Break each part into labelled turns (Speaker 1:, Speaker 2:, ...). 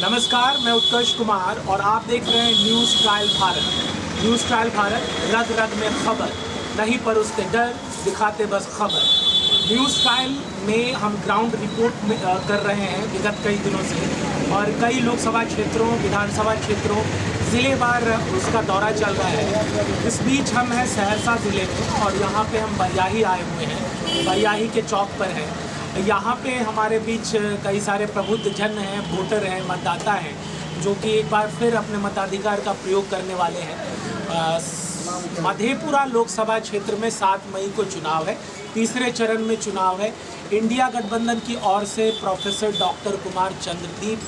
Speaker 1: नमस्कार, मैं उत्कर्ष कुमार और आप देख रहे हैं news trial Bharat. News trial Bharat, रग रग में खबर, नहीं परोसते डर, दिखाते बस खबर। न्यूज़ ट्रायल में हम ग्राउंड रिपोर्ट कर रहे हैं विगत कई दिनों से, और कई लोकसभा क्षेत्रों, विधानसभा क्षेत्रों, ज़िलेवार उसका दौरा चल रहा है। इस बीच हम हैं सहरसा ज़िले में और यहाँ पे हम बरियाही आए हुए हैं, बरियाही के चौक पर हैं। यहाँ पे हमारे बीच कई सारे प्रबुद्ध जन हैं, वोटर हैं, मतदाता हैं, जो कि एक बार फिर अपने मताधिकार का प्रयोग करने वाले हैं। मधेपुरा लोकसभा क्षेत्र में 7 मई को चुनाव है, तीसरे चरण में चुनाव है। इंडिया गठबंधन की ओर से प्रोफेसर डॉक्टर कुमार चंद्रदीप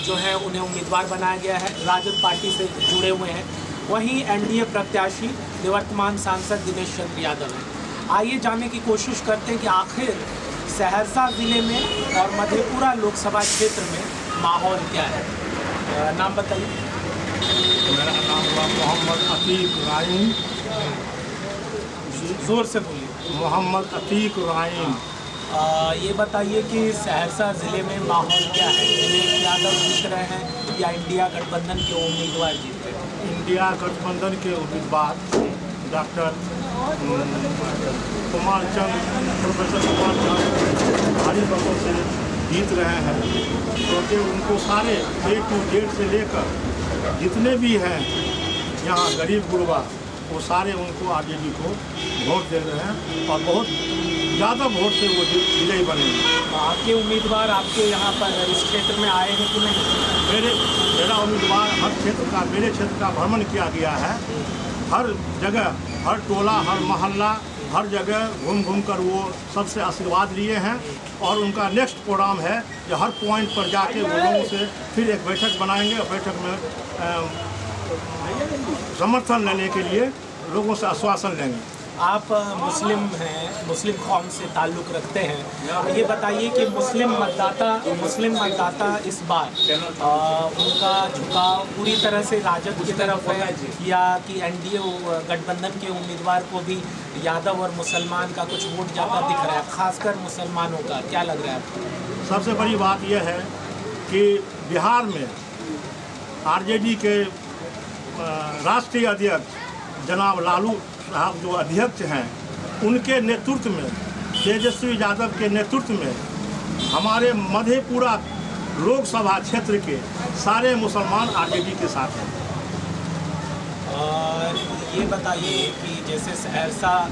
Speaker 1: जो है उन्हें उम्मीदवार बनाया गया है, राजद पार्टी से जुड़े हुए हैं। वहीं एनडीए प्रत्याशी निवर्तमान सांसद दिनेश चंद्र यादव हैं। आइए जानने की कोशिश करते हैं कि आखिर सहरसा ज़िले में और मधेपुरा लोकसभा क्षेत्र में माहौल क्या है। नाम बताइए।
Speaker 2: मेरा नाम हुआ मोहम्मद अतीक राइन।
Speaker 1: ज़ोर से बोलिए।
Speaker 2: मोहम्मद अतीक राइन।
Speaker 1: ये बताइए कि सहरसा ज़िले में माहौल क्या है। दिनेश यादव जीत रहे हैं या इंडिया गठबंधन के उम्मीदवार जीत रहे हैं?
Speaker 2: इंडिया गठबंधन के उम्मीदवार डॉक्टर कुमार चंद, प्रोफेसर कुमार चंद भारी मतों से जीत रहे हैं, क्योंकि उनको सारे A to Z से लेकर जितने भी हैं यहाँ गरीब गुरबा, वो सारे उनको आरजेडी को वोट दे रहे हैं और बहुत ज़्यादा वोट से वो विजयी बनेंगे।
Speaker 1: आपके उम्मीदवार आपके यहाँ पर इस क्षेत्र में आए हैं कि नहीं?
Speaker 2: मेरा उम्मीदवार मेरे क्षेत्र का भ्रमण किया गया है। हर जगह, हर टोला, हर मोहल्ला, हर जगह घूम घूम कर वो सबसे आशीर्वाद लिए हैं और उनका नेक्स्ट प्रोग्राम है कि हर पॉइंट पर जाके वो लोगों से फिर एक बैठक बनाएंगे और बैठक में समर्थन लेने के लिए लोगों से आश्वासन लेंगे।
Speaker 1: आप मुस्लिम हैं, मुस्लिम कौम से ताल्लुक़ रखते हैं, ये बताइए कि मुस्लिम मतदाता इस बार उनका झुकाव पूरी तरह से राजद की तरफ है या कि एनडीए गठबंधन के उम्मीदवार को भी यादव और मुसलमान का कुछ वोट ज़्यादा दिख रहा है, खासकर मुसलमानों का? क्या लग रहा है आपको?
Speaker 2: सबसे बड़ी बात यह है कि बिहार में आरजेडी के राष्ट्रीय अध्यक्ष जनाब लालू साहब जो अध्यक्ष हैं, उनके नेतृत्व में, तेजस्वी यादव के नेतृत्व में हमारे मधेपुरा लोकसभा क्षेत्र के सारे मुसलमान आरजेडी के साथ हैं।
Speaker 1: और ये बताइए कि जैसे सहरसा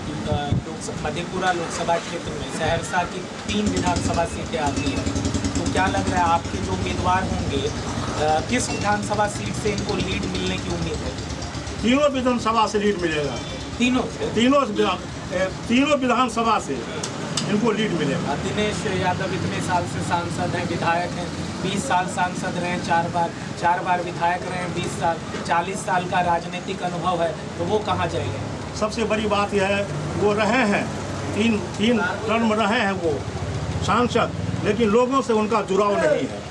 Speaker 1: मधेपुरा लोकसभा क्षेत्र में सहरसा की 3 विधानसभा सीटें आती हैं, तो क्या लग रहा है आपके जो उम्मीदवार होंगे किस विधानसभा सीट से इनको लीड मिलने की उम्मीद है?
Speaker 2: तीनों विधानसभा से लीड मिलेगा। तीनों विधानसभा से इनको लीड मिलेगा।
Speaker 1: दिनेश यादव इतने साल से सांसद हैं, विधायक हैं, 20 साल सांसद रहे, 4 बार विधायक रहे, 20 साल, 40 साल का राजनीतिक अनुभव है, तो वो कहाँ जाएंगे?
Speaker 2: सबसे बड़ी बात यह है, वो रहे हैं तीन टर्म रहे हैं वो सांसद, लेकिन लोगों से उनका जुड़ाव नहीं है।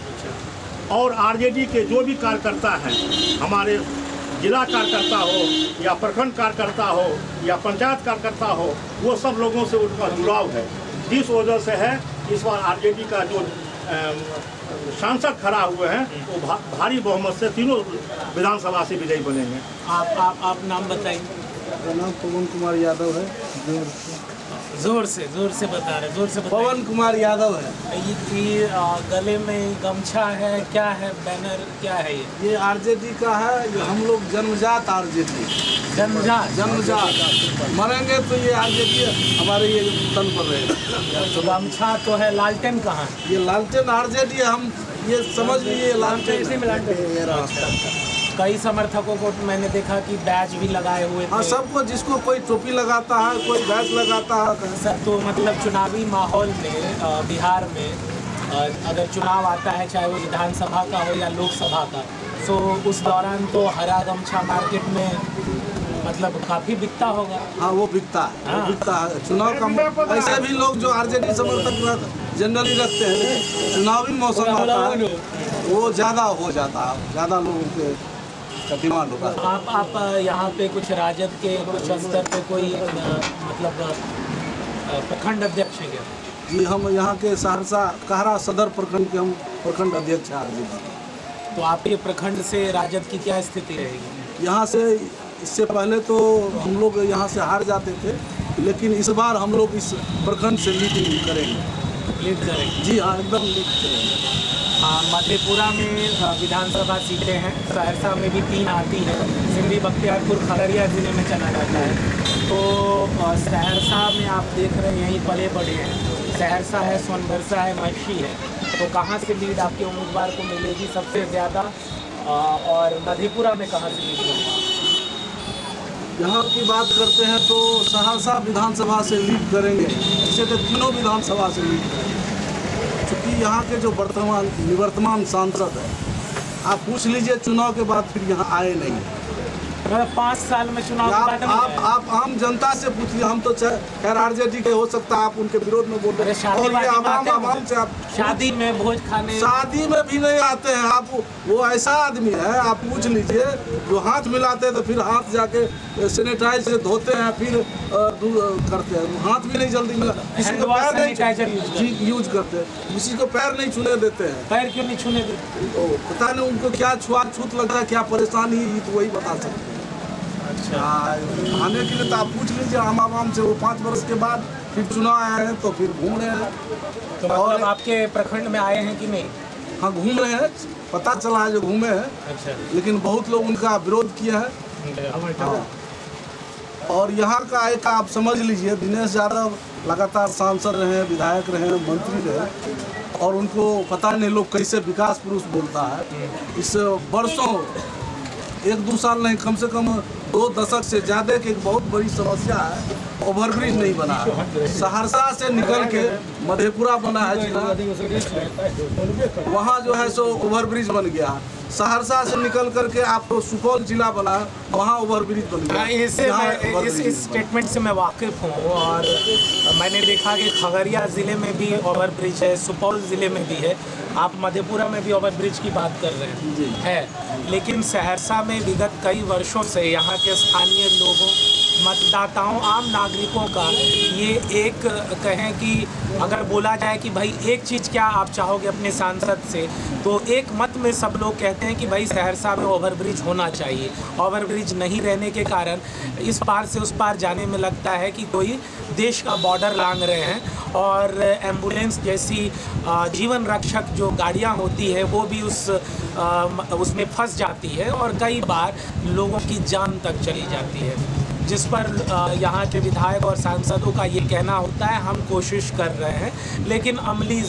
Speaker 2: और आरजेडी के जो भी कार्यकर्ता हैं, हमारे जिला कार्यकर्ता हो या प्रखंड कार्यकर्ता हो या पंचायत कार्यकर्ता हो, वो सब लोगों से उनका जुड़ाव है। इस वजह से है इस बार आरजेडी का जो सांसद खड़ा हुए हैं वो भारी बहुमत से तीनों विधानसभा से विजयी बनेंगे।
Speaker 1: आप नाम बताइए।
Speaker 3: मेरा नाम पवन कुमार यादव है।
Speaker 1: जोर से बता रहे, जोर से बताइए।
Speaker 3: पवन कुमार यादव है।
Speaker 1: ये गले में गमछा है, क्या है, बैनर क्या है?
Speaker 3: ये आरजेडी का है। ये हम लोग जन्मजात आरजेडी, जन्मजात मरेंगे तो ये आरजेडी हमारे ये तन पर रहेगा।
Speaker 1: तो गमछा तो है, लालटेन कहाँ है?
Speaker 3: ये लालटेन आरजेडी, हम ये समझ लीजिए लालटेन।
Speaker 1: कई समर्थकों को मैंने देखा कि बैच भी लगाए हुए थे।
Speaker 3: हाँ, सबको, जिसको कोई टोपी लगाता है, कोई बैच लगाता है।
Speaker 1: सर, तो मतलब चुनावी माहौल में बिहार में अगर चुनाव आता है, चाहे वो विधानसभा का हो या लोकसभा का, तो उस दौरान तो हरा गमछा मार्केट में मतलब काफ़ी बिकता होगा।
Speaker 3: हाँ, वो बिकता है।
Speaker 1: हाँ।
Speaker 3: वो बिकता है चुनाव का। ऐसे भी लोग जो आरजेडी समर्थक जनरली रखते हैं, लेकिन चुनावी मौसम आता है वो ज़्यादा हो जाता है, ज़्यादा लोगों के डिमांड होगा।
Speaker 1: आप यहाँ पे कुछ राजद के कुछ स्तर पे कोई मतलब प्रखंड अध्यक्ष हैं क्या?
Speaker 3: जी, हम यहाँ के सहरसा कहरा सदर प्रखंड के हम प्रखंड अध्यक्ष हैं।
Speaker 1: तो आपके प्रखंड से राजद की क्या स्थिति रहेगी?
Speaker 3: यहाँ से इससे पहले तो हम लोग यहाँ से हार जाते थे, लेकिन इस बार हम लोग इस प्रखंड से लीड करेंगे।
Speaker 1: लीड करेंगे?
Speaker 3: जी हाँ, एकदम लीड करेंगे।
Speaker 1: मधेपुरा में विधानसभा सीटें हैं, सहरसा में भी 3 आती हैं, सिंधी बख्तियारपुर खगड़िया ज़िले में चला जाता है। तो सहरसा में आप देख रहे हैं यहीं पले बड़े हैं, सहरसा है, सोनभरसा है, महर्षि है, तो कहाँ से लीड आपके उम्मीदवार को मिलेगी सबसे ज़्यादा? और मधेपुरा में कहाँ से लीड मिलेगी?
Speaker 3: यहाँ की बात करते हैं तो सहरसा विधानसभा से लीड करेंगे, इसे तो तीनों विधानसभा से लीड करेंगे, क्योंकि यहाँ के जो निवर्तमान सांसद है, आप पूछ लीजिए चुनाव के बाद फिर यहाँ आए नहीं।
Speaker 1: 5 साल में चुनाव के बाद नहीं आए।
Speaker 3: आप आम जनता से पूछिए, हम तो खैर आरजेडी के हो सकता है आप उनके विरोध में बोल रहे हैं, और ये आवाम से आप
Speaker 1: शादी में भोज खाने,
Speaker 3: शादी में भी नहीं आते हैं। आप वो ऐसा आदमी है, आप पूछ लीजिए, जो हाथ मिलाते हैं तो फिर हाथ जाके सैनिटाइज से धोते हैं, फिर करते हैं, हाथ भी नहीं जल्दी मिला, किसी को पैर नहीं यूज करते हैं, किसी को पैर नहीं छूने देते हैं।
Speaker 1: पैर क्यों नहीं छूने देते?
Speaker 3: तो पता नहीं उनको क्या छूत लग रहा है, क्या परेशानी है, तो वही बता सकते हैं।
Speaker 1: अच्छा,
Speaker 3: आने के लिए तो आप पूछ लीजिए आम से, वो 5 वर्ष के बाद फिर चुनाव आए हैं तो फिर घूम रहे हैं।
Speaker 1: तो मतलब आपके प्रखंड में आए हैं कि नहीं?
Speaker 3: हाँ, घूम रहे हैं, पता चला है जो घूमे हैं।
Speaker 1: अच्छा,
Speaker 3: लेकिन बहुत लोग उनका विरोध किया है। हाँ। और यहाँ का एक आप समझ लीजिए, दिनेश यादव लगातार सांसद रहे, विधायक रहे, मंत्री रहे, और उनको पता नहीं लोग कैसे विकास पुरुष बोलता है। इस वर्षों 1-2 साल नहीं, कम से कम 2 दशक से ज़्यादा की एक बहुत बड़ी समस्या है, ओवरब्रिज नहीं बना है। सहरसा से निकल के मधेपुरा बना है, वहाँ जो है सो ओवरब्रिज बन गया। सहरसा से निकल करके आपको सुपौल जिला बना, वहाँ ओवरब्रिज बन गया।
Speaker 1: इस स्टेटमेंट से मैं वाकिफ़ हूँ, और मैंने देखा कि खगड़िया ज़िले में भी ओवरब्रिज है, सुपौल ज़िले में भी है, आप मधेपुरा में भी ओवरब्रिज की बात कर रहे हैं
Speaker 3: जी
Speaker 1: है। लेकिन सहरसा में विगत कई वर्षों से यहाँ के स्थानीय लोगों, मतदाताओं, आम नागरिकों का ये एक कहें कि अगर बोला जाए कि भाई एक चीज़ क्या आप चाहोगे अपने सांसद से, तो एक मत में सब लोग कहते हैं कि भाई सहरसा में ओवरब्रिज होना चाहिए। ओवरब्रिज नहीं रहने के कारण इस पार से उस पार जाने में लगता है कि कोई देश का बॉर्डर लांघ रहे हैं, और एम्बुलेंस जैसी जीवन रक्षक जो गाड़ियां होती है वो भी उसमें फंस जाती है, और कई बार लोगों की जान तक चली जाती है, जिस पर यहाँ के विधायक और सांसदों का ये कहना होता है हम कोशिश कर रहे हैं, लेकिन अमली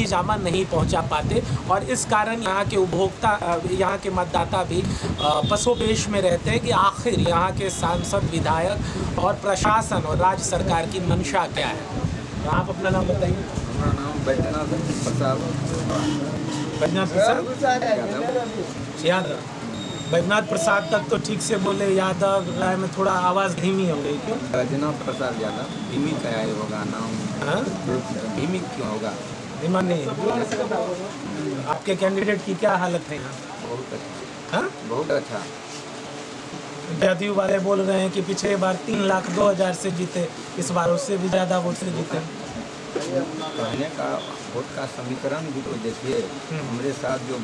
Speaker 1: जामा नहीं पहुँचा पाते, और इस कारण यहाँ के उपभोक्ता, यहाँ के मतदाता भी पसोपेश में रहते हैं कि आखिर यहाँ के सांसद, विधायक और प्रशासन और राज्य सरकार की मंशा क्या है। आप अपना नाम बताइए।
Speaker 4: हमारा नाम बैद्यनाथ प्रसाद
Speaker 1: यादव। बैद्यनाथ प्रसाद तक तो ठीक से बोले, यादव राय में थोड़ा आवाज़ धीमी हो गई, क्यों?
Speaker 4: बैद्यनाथ प्रसाद यादव। धीमी क्या होगा नाम?
Speaker 1: हाँ,
Speaker 4: धीमी क्यों होगा?
Speaker 1: धीमा नहीं। आपके कैंडिडेट की क्या हालत है यहाँ?
Speaker 4: बहुत अच्छा।
Speaker 1: हाँ,
Speaker 4: बहुत अच्छा।
Speaker 1: जदयू वाले बोल रहे हैं कि पिछले बार 3,02,000 से जीते, इस बार उससे भी ज़्यादा वोट से जीते।
Speaker 4: कहने का वोट का समीकरण भी तो देखिए, हमारे साथ जो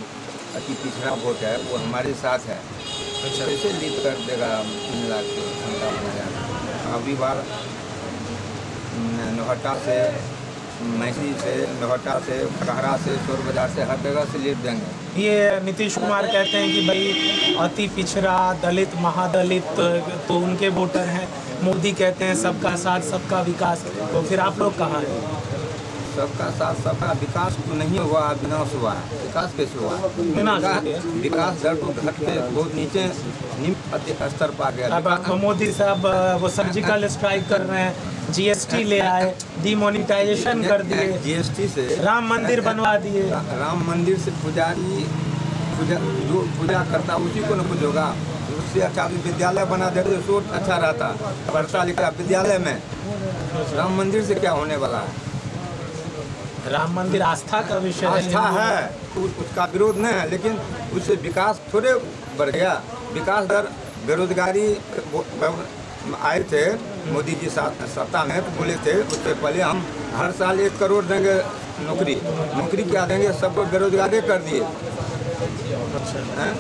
Speaker 4: अति पिछड़ा वोट है वो हमारे साथ है। अच्छा, कैसे लीड कर देगा 3,57,000? अभी बार नौहट्टा से, मैसी से, नौहट्टा से, कहरा से, शोर बाजार से, हर जगह से लीड देंगे।
Speaker 1: ये नीतीश कुमार कहते हैं कि भाई अति पिछड़ा, दलित, महादलित तो उनके वोटर हैं। मोदी कहते हैं सबका साथ सबका विकास, तो फिर आप लोग कहाँ हैं?
Speaker 4: सबका साथ सबका विकास तो नहीं हुआ, विनाश हुआ है। विकास कैसे हुआ? विकास दर तो घट के बहुत नीचे निम्न स्तर पर आ गया।
Speaker 1: अब मोदी साहब वो सर्जिकल स्ट्राइक कर रहे हैं, जीएसटी ले आए, डिमोनिटाइजेशन कर दिए,
Speaker 4: जीएसटी से
Speaker 1: राम मंदिर बनवा दिए।
Speaker 4: राम मंदिर से पुजारी जो पूजा करता उसी को न कुछ होगा। उससे अच्छा विद्यालय बना देते तो अच्छा रहता, पढ़ता लिखा विद्यालय में। राम मंदिर से क्या होने वाला है?
Speaker 1: राम मंदिर आस्था का विषय है,
Speaker 4: आस्था है, उसका विरोध नहीं है, लेकिन उससे विकास थोड़े बढ़ गया। विकास दर, बेरोजगारी आए थे मोदी जी सत्ता में, तो बोले थे उससे पहले हम हर साल 1 करोड़ देंगे नौकरी क्या देंगे, सबको बेरोजगारी कर दिए। हैं?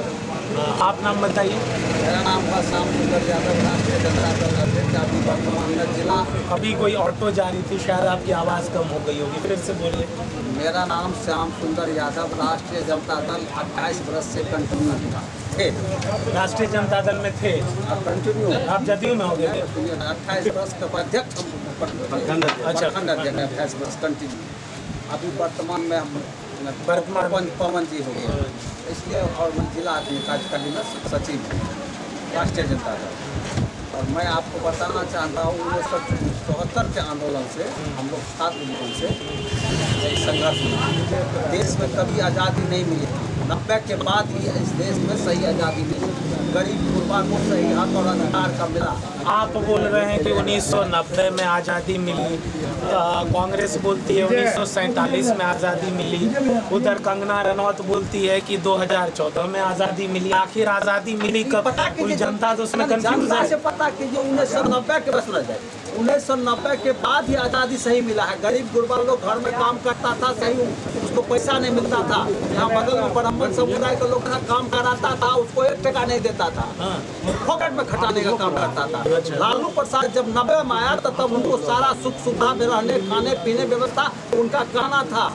Speaker 1: आप नाम बताइए।
Speaker 5: मेरा नाम था श्याम सुंदर यादव, राष्ट्रीय जनता दल अध्यक्ष। अभी वर्तमान में जिला
Speaker 1: अभी कोई ऑटो जा रही थी, शायद आपकी आवाज़ कम हो गई होगी, फिर से बोलिए।
Speaker 5: मेरा नाम श्याम सुंदर यादव, राष्ट्रीय जनता दल 28 वर्ष से कंटिन्यू थे।
Speaker 1: राष्ट्रीय जनता दल में थे,
Speaker 5: अब कंटिन्यू
Speaker 1: आप जदयू में हो गए।
Speaker 5: 28 वर्ष का अध्यक्ष, प्रखंड अध्यक्ष 28 वर्ष कंटिन्यू। अभी वर्तमान में हम पवन जी हो गए, इसलिए और मैं जिला कार्यकारिणी में सचिव हूँ राष्ट्रीय जनता दल। और मैं आपको बताना चाहता हूँ 1974 के आंदोलन से हम लोग छात्र जीवन से संघर्ष में देश में कभी आज़ादी नहीं मिली थी। 90 के बाद ही इस देश में सही आज़ादी मिली, गरीब गुरबा को सही हक और अधिकार का मिला।
Speaker 1: आप बोल रहे हैं कि 1990 में आज़ादी मिली, कांग्रेस बोलती है 1947 में आज़ादी मिली, उधर कंगना रनौत बोलती है कि 2014 में आज़ादी मिली। आखिर आज़ादी मिली कब? पूरी जनता तो उसमें कंफ्यूज
Speaker 5: जनता
Speaker 1: है।
Speaker 5: से पता कीजिए 1990 के बस जाए, 1990 के बाद ही आज़ादी सही मिला है। गरीब गुरबा लोग घर में काम करता था, सही उसको पैसा नहीं मिलता था। यहाँ बगल में ब्राह्मण समुदाय के लोग काम कराता था, उसको 1 टका नहीं देता था, फोकट में खटाने का काम करता था। लालू प्रसाद जब 90 में आया तो तब उनको सारा सुख सुविधा में रहने खाने पीने व्यवस्था उनका कहना था।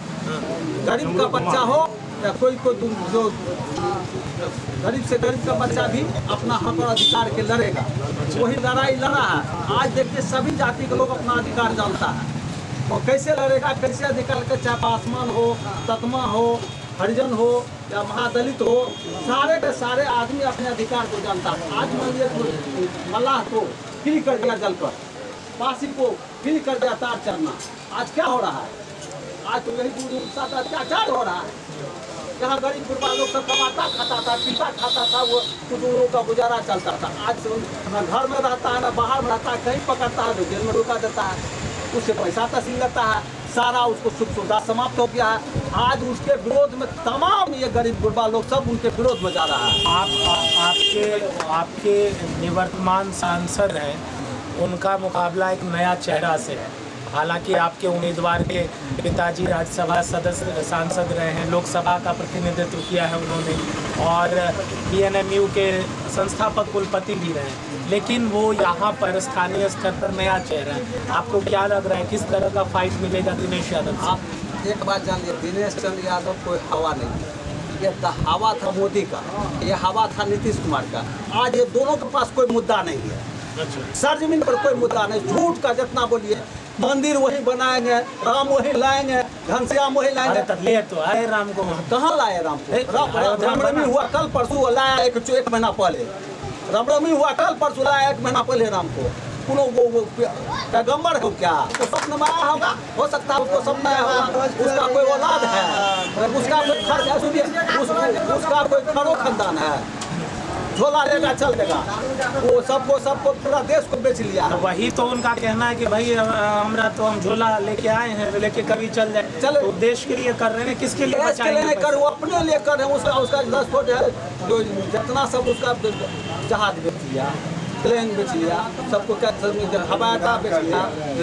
Speaker 5: गरीब का बच्चा हो या कोई जो गरीब से गरीब का बच्चा भी अपना हक और अधिकार के लड़ेगा, वही लड़ाई लड़ा है। आज देखिए सभी जाति के लोग अपना अधिकार जानता है, और कैसे लड़ेगा, कैसे अधिकार के, चाहे पासवान हो, ततमा हो, हरिजन हो या महादलित हो, सारे के सारे आदमी अपने अधिकार को जानता है। आज मान लीजिए मल्लाह को फ्री कर दिया जल पर, पासी को फ्री कर दिया तार चढ़ना। आज क्या हो रहा है? आज तो यही दूर साथ अत्याचार हो रहा है। यहाँ गरीब गुरबा लोग सब कमाता खाता था, पीता खाता था, वो बुजुर्गों का गुजारा चलता था। आज न घर में रहता है, न बाहर में रहता है, कहीं पकड़ता है तो जेल में रुका देता है, उससे पैसा तहसील लेता है, सारा उसको सुख सुविधा समाप्त हो गया है। आज उसके विरोध में तमाम ये गरीब गुरबा लोग सब उनके विरोध में जा रहा है।
Speaker 1: आपके निवर्तमान सांसद हैं, उनका मुकाबला एक नया चेहरा से है। हालांकि आपके उम्मीदवार के पिताजी राज्यसभा सदस्य सांसद रहे हैं, लोकसभा का प्रतिनिधित्व किया है उन्होंने, और PNMU के संस्थापक कुलपति भी रहे हैं, लेकिन वो यहाँ पर स्थानीय स्तर पर नया चेहरा है। आपको क्या लग रहा है, किस तरह का फाइट मिलेगा दिनेश यादव से?
Speaker 5: आप एक बात जान लीजिए, दिनेश चंद्र यादव कोई हवा नहीं, ये हवा था मोदी का, ये हवा था नीतीश कुमार का। आज ये दोनों के पास कोई मुद्दा नहीं है, सरजमीन पर कोई मुद्दा नहीं। झूठ का जितना बोलिए, मंदिर वही बनाएंगे, राम वही लाएंगे, घनश्याम वही लाएंगे।
Speaker 1: ले तो आए राम को,
Speaker 5: कहाँ लाए राम को? रामनवमी हुआ कल परसों, लाया एक महीना पहले। रामनवमी हुआ कल परसों, लाया 1 महीना पहले राम को। वो पैगम्बर हो क्या? तो स्वप्न में आया होगा, हो सकता है उसको सपना आया होगा, उसका कोई औलाद है, उसका कोई उसका कोई खरो खानदान है, झोला लेगा चल देगा, वो सबको पूरा देश को बेच लिया।
Speaker 1: वही तो उनका कहना है कि भाई हमरा तो हम झोला लेके आए हैं, लेके कभी चल जाए।
Speaker 5: चलो
Speaker 1: तो देश के लिए कर रहे हैं, किसके लिए
Speaker 5: देश के लिए नहीं कर, वो अपने लिए कर रहे हैं। उसका 10 फुट है, जितना सब उसका जहाज बेच लिया, प्लेन बेच लिया, सबको हवाई अड्डा बेच लिया,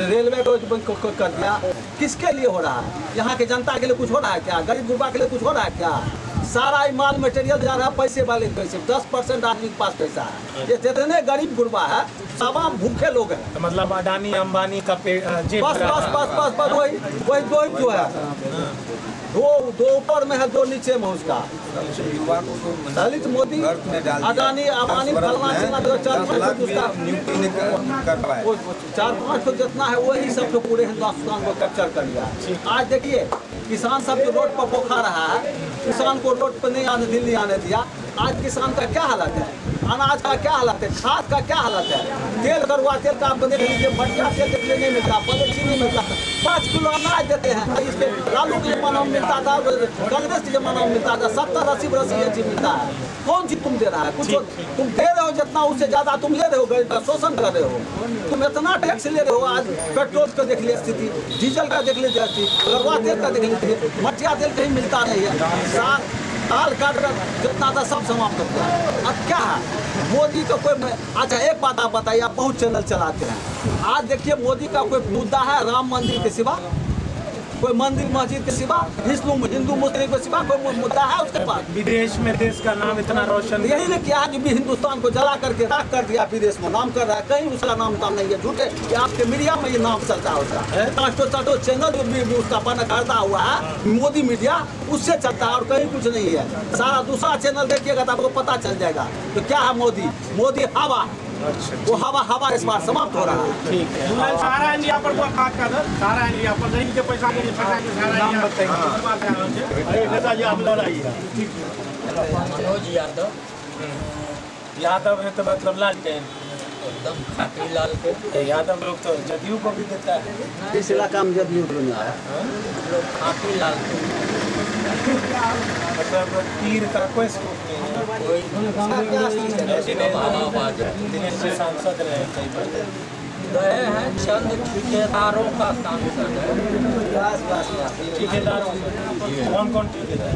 Speaker 5: रेलवे को कर दिया। किसके लिए हो रहा है? यहाँ के जनता के लिए कुछ हो रहा है क्या? गरीब गुरबा के लिए कुछ हो रहा है क्या? सारा माल मटेरियल जा रहा है पैसे वाले पैसे, 10% आदमी के पास पैसा है। ये जितने गरीब गुरबा है तमाम भूखे लोग हैं।
Speaker 1: तो मतलब अडानी अंबानी का
Speaker 5: बस वही जो है, दो ऊपर में है, 2 नीचे में उसका। दलित मोदी, अडानी अंबानी, फलना चिलना, 4-5 जितना है वही सब तो पूरे हिंदुस्तान को कैप्चर कर लिया। आज देखिए किसान सब जो रोड पर पोखा रहा है, किसान को रोड पर नहीं आने, दिल्ली आने दिया। आज किसान का क्या हालत है, अनाज का क्या हालत है, खाद का क्या हालत है, तेल करुआ तेल का आप देख लीजिए, भटिया तेल देखने नहीं मिलता, पहले चीनी मिलता था, 5 किलो अनाज देते हैं। इसके लालू के जमाना में मिलता था, कांग्रेस के जमाना में मिलता था 70-80 मिलता है। कौन चीज तुम दे रहा है? कुछ तुम दे रहे हो जितना, उससे ज्यादा तुम ले रहे हो, गरीब का शोषण कर रहे हो। तुम इतना टैक्स ले रहे हो। आज पेट्रोल का देख लीजिए स्थिति, डीजल का देख लीजिए स्थिति, करुआ तेल का देख लीजिए, मटिया तेल कहीं मिलता नहीं है। दाल काट जितना था सब समाप्त हो गया। अब क्या है मोदी का कोई? अच्छा एक बात आप बताइए, आप बहुत चैनल चलाते हैं, आज देखिए मोदी का कोई मुद्दा है राम मंदिर के सिवा? कोई मंदिर मस्जिद के सिवा हिंदू मुस्लिम के सिवा कोई मुद्दा है उसके पास?
Speaker 1: विदेश में देश का नाम इतना रोशन
Speaker 5: यही ना कि आज भी हिंदुस्तान को जला करके राख कर दिया, विदेश में नाम कर रहा है, कहीं उसका नाम काम नहीं है, झूठे। ये आपके मीडिया में ये नाम चलता है उसका, चाटो चैनल जो भी उसका बना करता हुआ है मोदी मीडिया, उससे चलता है और कहीं कुछ नहीं है। सारा दूसरा चैनल देखिएगा तो आपको पता चल जाएगा तो क्या है मोदी हवा है। वो हवा इस बार समाप्त हो रहा है।
Speaker 1: ठीक है।
Speaker 2: सारा इंडिया पर वो बात कर सारा इंडिया पर नहीं के पैसा के
Speaker 1: नाम बताइए।
Speaker 2: नेताजी आप लड़ाई
Speaker 6: मनोज यादव
Speaker 1: यादव है तो मतलब लालटेन,
Speaker 6: एकदम खाटी लाल के
Speaker 1: यादव लोग तो जदयू को भी देता है।
Speaker 5: इस इलाका में जब युद्ध में आया
Speaker 6: लोग खाटी लाल के
Speaker 1: मतलब तीर का कोई स्कोप नहीं है।
Speaker 6: कोई आवाज
Speaker 1: दिनेश जी सांसद रहे कई बार।
Speaker 6: गए हैं चंद ठेकेदारों का सांसद है।
Speaker 1: ठेकेदारों कौन कौन ठेकेदार?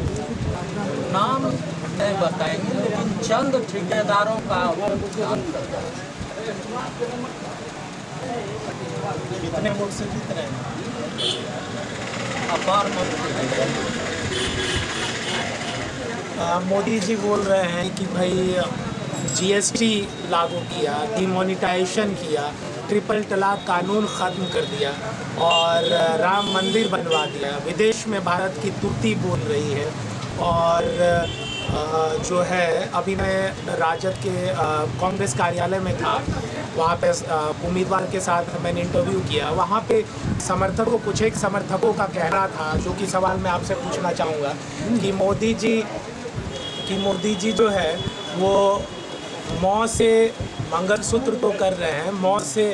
Speaker 6: नाम नहीं बताएंगे लेकिन चंद ठेकेदारों का वो सांसद है।
Speaker 1: कितने वोट से जीत रहे हैं?
Speaker 6: अपार मत
Speaker 1: मोदी जी बोल रहे हैं कि भाई जीएसटी लागू किया, डिमोनेटाइजेशन किया, ट्रिपल तलाक कानून ख़त्म कर दिया और राम मंदिर बनवा दिया। विदेश में भारत की तुर्ती बोल रही है और जो है अभी मैं राजद के कांग्रेस कार्यालय में था, वहाँ पे उम्मीदवार के साथ मैंने इंटरव्यू किया। वहाँ पे कुछ एक समर्थकों का कहना था, जो कि सवाल मैं आपसे पूछना चाहूँगा कि मोदी जी जो है वो मौत से मंगलसूत्र तो कर रहे हैं, मौत से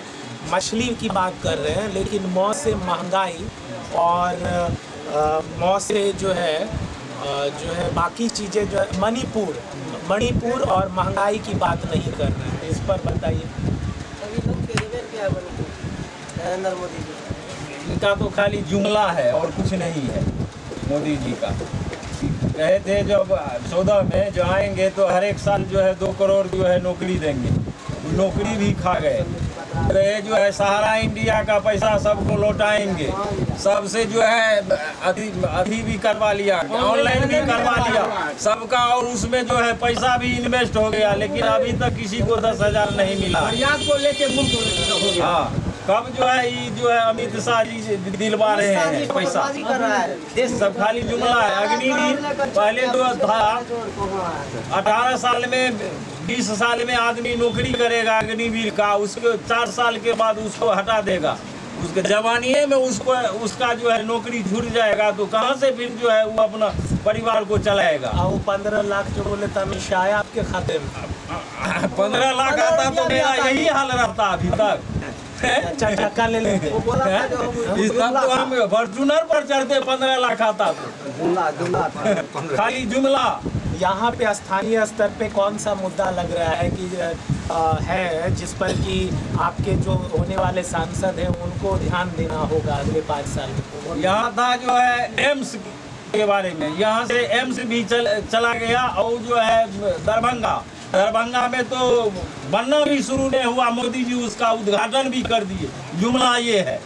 Speaker 1: मछली की बात कर रहे हैं, लेकिन मौत से महंगाई और मौत से जो है बाकी चीज़ें जो है मणिपुर और महंगाई की बात नहीं कर रहे हैं। इस पर बताइए।
Speaker 5: नरेंद्र मोदी जी
Speaker 7: इनका तो खाली जुमला है और कुछ नहीं है। मोदी जी का कहे थे जब 14 में जो आएंगे तो हर एक साल जो है 2 करोड़ जो है नौकरी देंगे, नौकरी भी खा गए। ये जो है सहारा इंडिया का पैसा सबको लौटाएंगे, सबसे जो है अभी भी करवा लिया, ऑनलाइन भी करवा लिया सबका, और उसमें जो है पैसा भी इन्वेस्ट हो गया, लेकिन अभी तक किसी को 10,000 नहीं मिला।
Speaker 5: को लेके मुल्क
Speaker 7: हाँ, कब जो है ये जो है अमित शाह जी दिलवा रहे हैं पैसा, ये सब खाली जुमला है। अग्निवीर पहले जो था 18 साल में 20 साल में आदमी नौकरी करेगा अग्निवीर का, उसके 4 साल के बाद उसको हटा देगा, उसके जवानीए में उसका जो है नौकरी छूट जाएगा, तो कहाँ से फिर जो है वो अपना परिवार को चलाएगा।
Speaker 1: वो 15 लाख जो बोले था अमित शाह आपके खाते में
Speaker 7: 15 लाख आता तो मेरा यही हाल रहता अभी तक।
Speaker 1: चक्का ले लेंगे।
Speaker 7: इस तब तो हम फॉर्चूनर पर चढ़ते 15 लाख आता तो खाली जुमला।
Speaker 1: यहाँ पे स्थानीय स्तर पे कौन सा मुद्दा लग रहा है कि है जिस पर कि आपके जो होने वाले सांसद हैं उनको ध्यान देना होगा अगले 5 साल में?
Speaker 7: यहाँ था जो है एम्स के बारे में, यहाँ से एम्स भी चला गया, और जो है दरभंगा में तो बनना भी शुरू नहीं हुआ, मोदी जी उसका उद्घाटन भी कर दिए। जुमला ये है,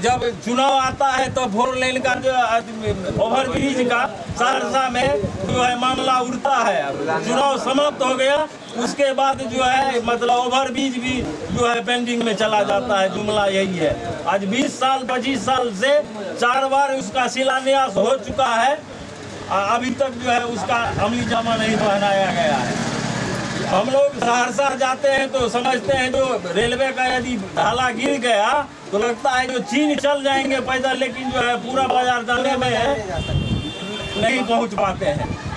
Speaker 7: जब चुनाव आता है तो 4 लेन का जो ओवर ब्रिज का सहरसा में जो है मामला उड़ता है। चुनाव समाप्त हो गया, उसके बाद जो है मतलब ओवर ब्रिज भी जो है पेंडिंग में चला जाता है। जुमला यही है। आज 20 साल 25 साल से 4 बार उसका शिलान्यास हो चुका है, अभी तक जो है उसका अमली जामा नहीं पहनाया गया है। हम लोग सहरसा जाते हैं तो समझते हैं जो रेलवे का यदि ढाला गिर गया तो लगता है जो चीन चल जाएंगे पैदल, लेकिन जो है पूरा बाजार जाने में नहीं पहुंच पाते हैं।